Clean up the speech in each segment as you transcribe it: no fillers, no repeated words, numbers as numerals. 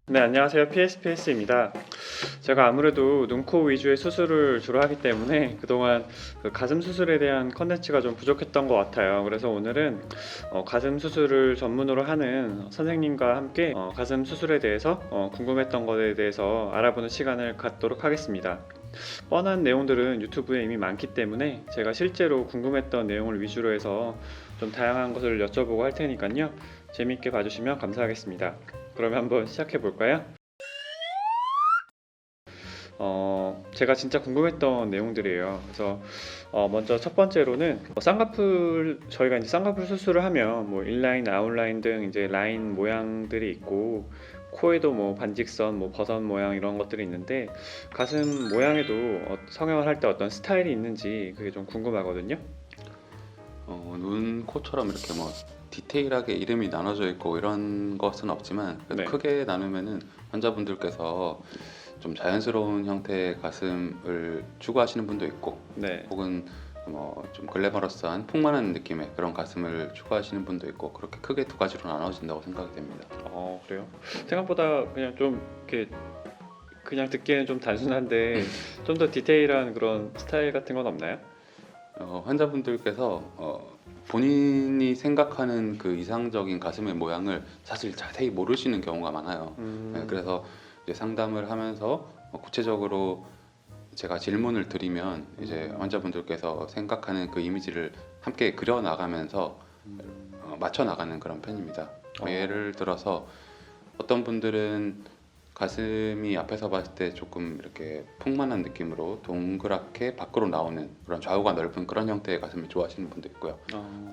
네, 안녕하세요. PSPS입니다. 제가 아무래도 눈, 코 위주의 수술을 주로 하기 때문에 그동안 그 가슴 수술에 대한 컨텐츠가 좀 부족했던 것 같아요. 그래서 오늘은 가슴 수술을 전문으로 하는 선생님과 함께 가슴 수술에 대해서 궁금했던 것에 대해서 알아보는 시간을 갖도록 하겠습니다. 뻔한 내용들은 유튜브에 이미 많기 때문에 제가 실제로 궁금했던 내용을 위주로 해서 좀 다양한 것을 여쭤보고 할 테니까요. 재밌게 봐주시면 감사하겠습니다. 그러면 한번 시작해 볼까요? 제가 진짜 궁금했던 내용들이에요. 그래서 먼저 첫 번째로는 쌍꺼풀 저희가 이제 쌍꺼풀 수술을 하면 뭐 인라인, 아웃라인 등 이제 라인 모양들이 있고 코에도 뭐 반직선, 뭐 버섯 모양 이런 것들이 있는데 가슴 모양에도 성형을 할 때 어떤 스타일이 있는지 그게 좀 궁금하거든요. 눈, 코처럼 이렇게 뭐 디테일하게 이름이 나눠져 있고 이런 것은 없지만 그래도 네. 크게 나누면은 환자분들께서 좀 자연스러운 형태의 가슴을 추구하시는 분도 있고 네. 혹은 뭐 좀 글래머러스한 풍만한 느낌의 그런 가슴을 추구하시는 분도 있고 그렇게 크게 두 가지로 나눠진다고 생각이 됩니다. 그래요? 생각보다 그냥 좀 이렇게 그냥 듣기에는 좀 단순한데 좀 더 디테일한 그런 스타일 같은 건 없나요? 환자분들께서 본인이 생각하는 그 이상적인 가슴의 모양을 사실 자세히 모르시는 경우가 많아요. 네, 그래서 이제 상담을 하면서 구체적으로 제가 질문을 드리면 이제 환자분들께서 생각하는 그 이미지를 함께 그려 나가면서 맞춰 나가는 그런 편입니다. 예를 들어서 어떤 분들은 가슴이 앞에서 봤을 때 조금 이렇게 풍만한 느낌으로 동그랗게 밖으로 나오는 그런 좌우가 넓은 그런 형태의 가슴을 좋아하시는 분도 있고요.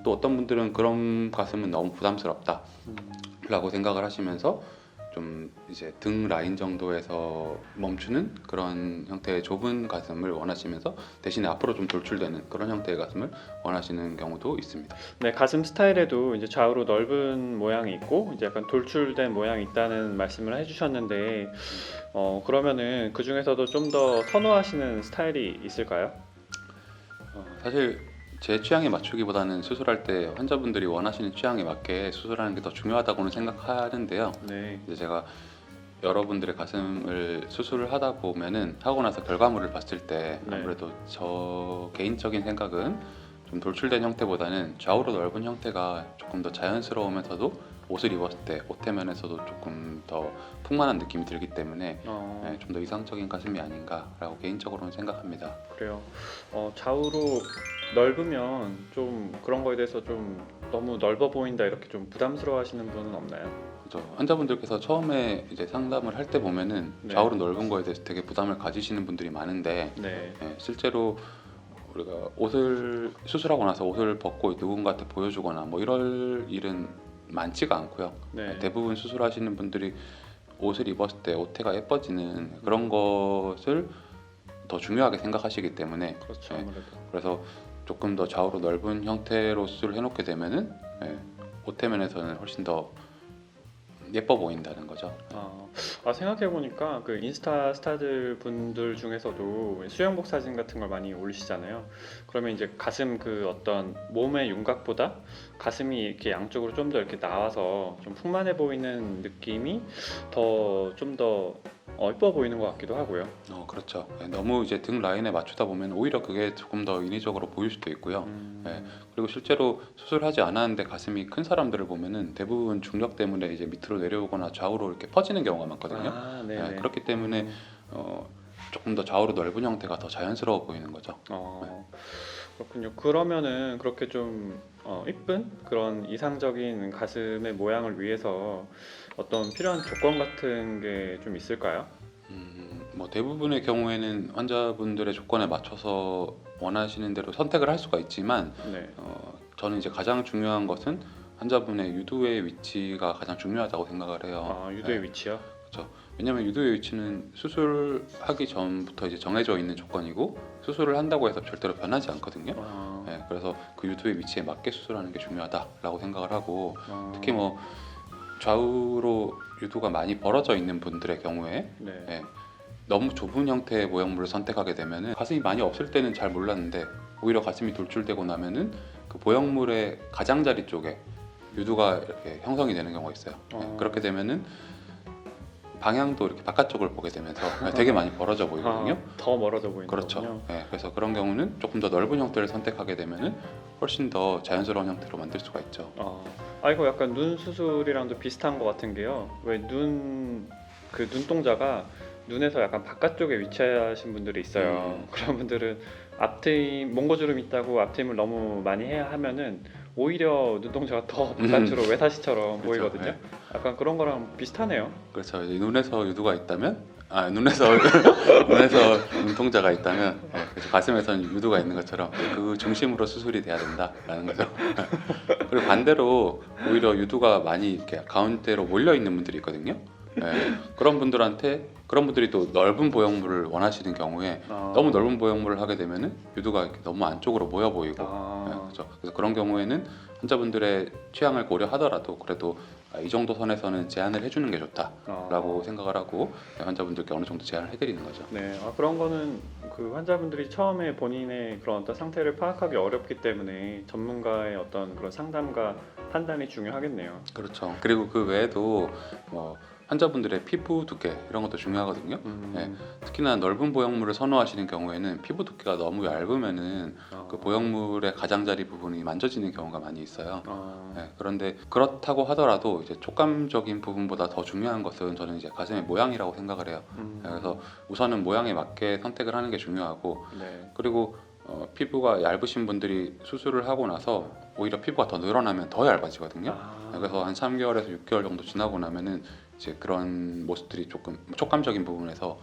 또 어떤 분들은 그런 가슴은 너무 부담스럽다 라고 생각을 하시면서 좀 이제 등 라인 정도에서 멈추는 그런 형태의 좁은 가슴을 원하시면서 대신에 앞으로 좀 돌출되는 그런 형태의 가슴을 원하시는 경우도 있습니다. 네, 가슴 스타일에도 이제 좌우로 넓은 모양이 있고 이제 약간 돌출된 모양이 있다는 말씀을 해주셨는데 그러면은 그 중에서도 좀 더 선호하시는 스타일이 있을까요? 사실 제 취향에 맞추기보다는 수술할 때 환자분들이 원하시는 취향에 맞게 수술하는 게 더 중요하다고는 생각하는데요. 네, 이제 제가 여러분들의 가슴을 수술을 하다 보면은 하고 나서 결과물을 봤을 때 네. 아무래도 저 개인적인 생각은 좀 돌출된 형태보다는 좌우로 넓은 형태가 조금 더 자연스러우면서도 옷을 입었을 때 옷태면에서도 조금 더 풍만한 느낌이 들기 때문에 좀 더 이상적인 가슴이 아닌가라고 개인적으로는 생각합니다. 그래요. 좌우로 넓으면 좀 그런 거에 대해서 좀 너무 넓어 보인다 이렇게 좀 부담스러워하시는 분은 없나요? 그렇죠. 환자분들께서 처음에 이제 상담을 할 때 보면은 네. 좌우로 넓은 거에 대해서 되게 부담을 가지시는 분들이 많은데 네, 실제로 우리가 옷을 수술하고 나서 옷을 벗고 누군가한테 보여주거나 뭐 이럴 일은 많지가 않고요. 네, 대부분 수술하시는 분들이 옷을 입었을 때 옷태가 예뻐지는 그런 것을 더 중요하게 생각하시기 때문에 그렇죠. 예, 아무래도. 그래서 조금 더 좌우로 넓은 형태로 수술을 해놓게 되면은 옷태면에서는 훨씬 더 예뻐 보인다는 거죠. 생각해보니까 그 인스타 스타들 분들 중에서도 수영복 사진 같은 걸 많이 올리시잖아요. 그러면 이제 가슴 그 어떤 몸의 윤곽보다 가슴이 이렇게 양쪽으로 좀 더 이렇게 나와서 좀 풍만해 보이는 느낌이 더 좀 더 예뻐 보이는 것 같기도 하고요. 그렇죠. 너무 이제 등 라인에 맞추다 보면 오히려 그게 조금 더 인위적으로 보일 수도 있고요. 예, 그리고 실제로 수술하지 않았는데 가슴이 큰 사람들을 보면은 대부분 중력 때문에 이제 밑으로 내려오거나 좌우로 이렇게 퍼지는 경우가 많거든요. 네네. 그렇기 때문에 조금 더 좌우로 넓은 형태가 더 자연스러워 보이는 거죠. 그렇군요. 그러면은 그렇게 좀 이쁜 그런 이상적인 가슴의 모양을 위해서 어떤 필요한 조건 같은 게 좀 있을까요? 뭐 대부분의 경우에는 환자분들의 조건에 맞춰서 원하시는 대로 선택을 할 수가 있지만 네. 저는 이제 가장 중요한 것은 환자분의 유두의 위치가 가장 중요하다고 생각을 해요. 유도의 위치요? 그렇죠. 왜냐하면 유두의 위치는 수술하기 전부터 이제 정해져 있는 조건이고 수술을 한다고 해서 절대로 변하지 않거든요. 그래서 그 유두의 위치에 맞게 수술하는 게 중요하다라고 생각을 하고 특히 뭐 좌우로 유두가 많이 벌어져 있는 분들의 경우에 네. 너무 좁은 형태의 모형물을 선택하게 되면은 가슴이 많이 없을 때는 잘 몰랐는데 오히려 가슴이 돌출되고 나면은 그 모형물의 가장자리 쪽에 유두가 이렇게 형성이 되는 경우가 있어요. 그렇게 되면은 방향도 이렇게 바깥쪽을 보게 되면서 되게 많이 벌어져 보이거든요. 더 멀어져 보이는 그렇죠. 거군요. 네, 그래서 그런 경우는 조금 더 넓은 형태를 선택하게 되면은 훨씬 더 자연스러운 형태로 만들 수가 있죠. 이거 약간 눈 수술이랑도 비슷한 것 같은 게요. 왜 그 눈동자가 눈에서 약간 바깥쪽에 위치하신 분들이 있어요. 그런 분들은 앞트임 몽고주름 있다고 앞트임을 너무 많이 해야 하면은 오히려 눈동자가 더 바깥으로 외사시처럼 그렇죠. 보이거든요. 네. 약간 그런 거랑 비슷하네요. 그렇죠. 이제 눈에서 유두가 있다면, 눈에서 눈에서 눈동자가 있다면, 그래서 가슴에서는 유두가 있는 것처럼 그 중심으로 수술이 돼야 된다라는 거죠. 그리고 반대로 오히려 유두가 많이 이렇게 가운데로 몰려 있는 분들이 있거든요. 그런 분들이 또 넓은 보형물을 원하시는 경우에 너무 넓은 보형물을 하게 되면은 유두가 이렇게 너무 안쪽으로 모여 보이고, 그렇죠. 그래서 그런 경우에는 환자분들의 취향을 고려하더라도 그래도 이 정도 선에서는 제한을 해주는 게 좋다라고 생각을 하고 환자분들께 어느 정도 제한을 해드리는 거죠. 네, 그런 거는 그 환자분들이 처음에 본인의 그런 어떤 상태를 파악하기 어렵기 때문에 전문가의 어떤 그런 상담과 판단이 중요하겠네요. 그렇죠. 그리고 그 외에도 뭐 환자분들의 피부 두께 이런 것도 중요하거든요. 특히나 넓은 보형물을 선호하시는 경우에는 피부 두께가 너무 얇으면은 그 보형물의 가장자리 부분이 만져지는 경우가 많이 있어요. 그런데 그렇다고 하더라도 이제 촉감적인 부분보다 더 중요한 것은 저는 이제 가슴의 모양이라고 생각을 해요. 그래서 우선은 모양에 맞게 선택을 하는 게 중요하고, 그리고 피부가 얇으신 분들이 수술을 하고 나서 오히려 피부가 더 늘어나면 더 얇아지거든요. 그래서 한 3개월에서 6개월 정도 지나고 나면은 이제 그런 모습들이 조금 촉감적인 부분에서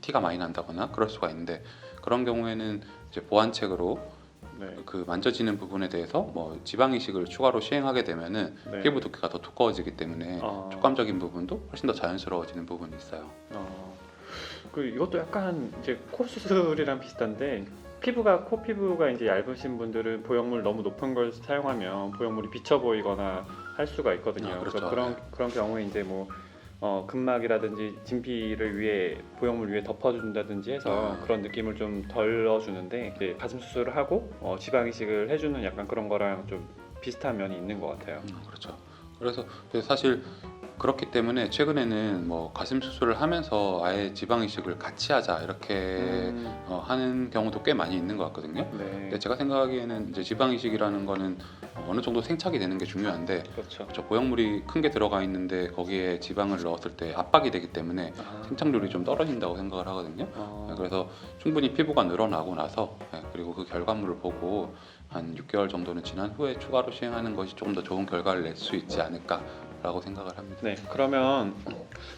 티가 많이 난다거나 그럴 수가 있는데, 그런 경우에는 이제 보완책으로 그 만져지는 부분에 대해서 뭐 지방 이식을 추가로 시행하게 되면은 피부 두께가 더 두꺼워지기 때문에 촉감적인 부분도 훨씬 더 자연스러워지는 부분이 있어요. 이것도 약간 이제 코 수술이랑 비슷한데 코 피부가 이제 얇으신 분들은 보형물 너무 높은 걸 사용하면 보형물이 비쳐 보이거나 할 수가 있거든요. 그렇죠. 그래서 그런 경우에 이제 뭐 근막이라든지 진피를 위에 보형물 위에 덮어준다든지 해서 그런 느낌을 좀 덜 넣어주는데, 이제 가슴 수술을 하고 지방 이식을 해주는 약간 그런 거랑 좀 비슷한 면이 있는 것 같아요. 그렇죠. 그래서 사실 그렇기 때문에 최근에는 뭐 가슴 수술을 하면서 아예 지방 이식을 같이 하자 이렇게 하는 경우도 꽤 많이 있는 것 같거든요. 근데 제가 생각하기에는 이제 지방 이식이라는 거는 어느 정도 생착이 되는 게 중요한데, 그렇죠. 보형물이 큰 게 들어가 있는데 거기에 지방을 넣었을 때 압박이 되기 때문에 생착률이 좀 떨어진다고 생각을 하거든요. 그래서 충분히 피부가 늘어나고 나서 그리고 그 결과물을 보고 한 6개월 정도는 지난 후에 추가로 시행하는 것이 조금 더 좋은 결과를 낼 수 있지 않을까라고 생각을 합니다. 네, 그러면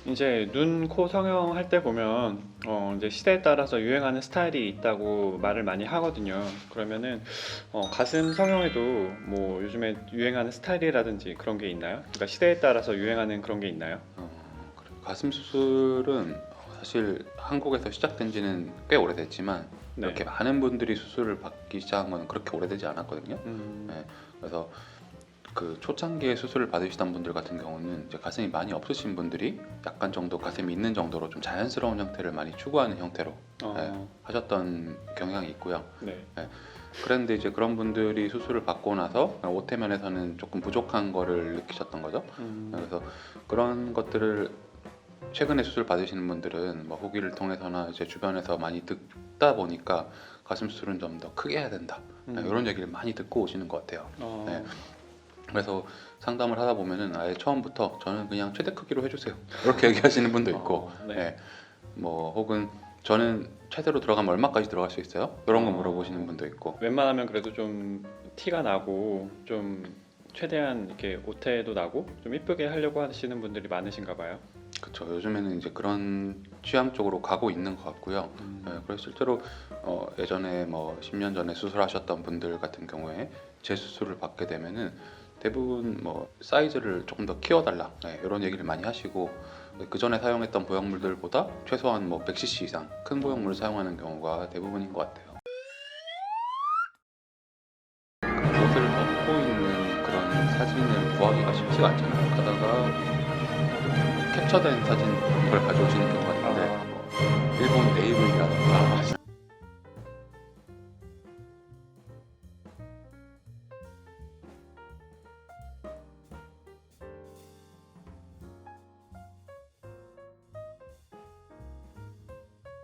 이제 눈, 코 성형할 때 보면 이제 시대에 따라서 유행하는 스타일이 있다고 말을 많이 하거든요. 그러면은 가슴 성형에도 뭐 요즘에 유행하는 스타일이라든지 그런 게 있나요? 그러니까 시대에 따라서 유행하는 그런 게 있나요? 가슴 수술은 사실 한국에서 시작된 지는 꽤 오래됐지만 이렇게 많은 분들이 수술을 받기 시작한 건 그렇게 오래되지 않았거든요. 그래서 그 초창기에 수술을 받으시던 분들 같은 경우는 이제 가슴이 많이 없으신 분들이 약간 정도 가슴이 있는 정도로 좀 자연스러운 형태를 많이 추구하는 형태로 하셨던 경향이 있고요. 그런데 이제 그런 분들이 수술을 받고 나서 오태면에서는 조금 부족한 거를 느끼셨던 거죠. 그래서 그런 것들을 최근에 수술 받으시는 분들은 뭐 후기를 통해서나 이제 주변에서 많이 듣다 보니까 가슴 수술은 좀 더 크게 해야 된다, 이런 얘기를 많이 듣고 오시는 것 같아요. 그래서 상담을 하다 보면은 아예 처음부터 저는 그냥 최대 크기로 해주세요 이렇게 얘기하시는 분도 있고, 뭐 혹은 저는 최대로 들어가면 얼마까지 들어갈 수 있어요? 이런 거 물어보시는 분도 있고, 웬만하면 그래도 좀 티가 나고 좀 최대한 이렇게 오태도 나고 좀 이쁘게 하려고 하시는 분들이 많으신가 봐요. 그렇죠. 요즘에는 이제 그런 취향 쪽으로 가고 있는 것 같고요. 그래서 실제로 예전에 뭐 10년 전에 수술하셨던 분들 같은 경우에 재수술을 받게 되면은 대부분 뭐 사이즈를 조금 더 키워달라, 이런 얘기를 많이 하시고, 그 전에 사용했던 보형물들보다 최소한 뭐 100cc 이상 큰 보형물을 사용하는 경우가 대부분인 것 같아요. 옷을 벗고 있는 그런 사진을 구하기가 쉽지가 않잖아요. 가다가 캡처된 사진 걸 가져오시는 경우가 있는데, 일본 네이블이라던가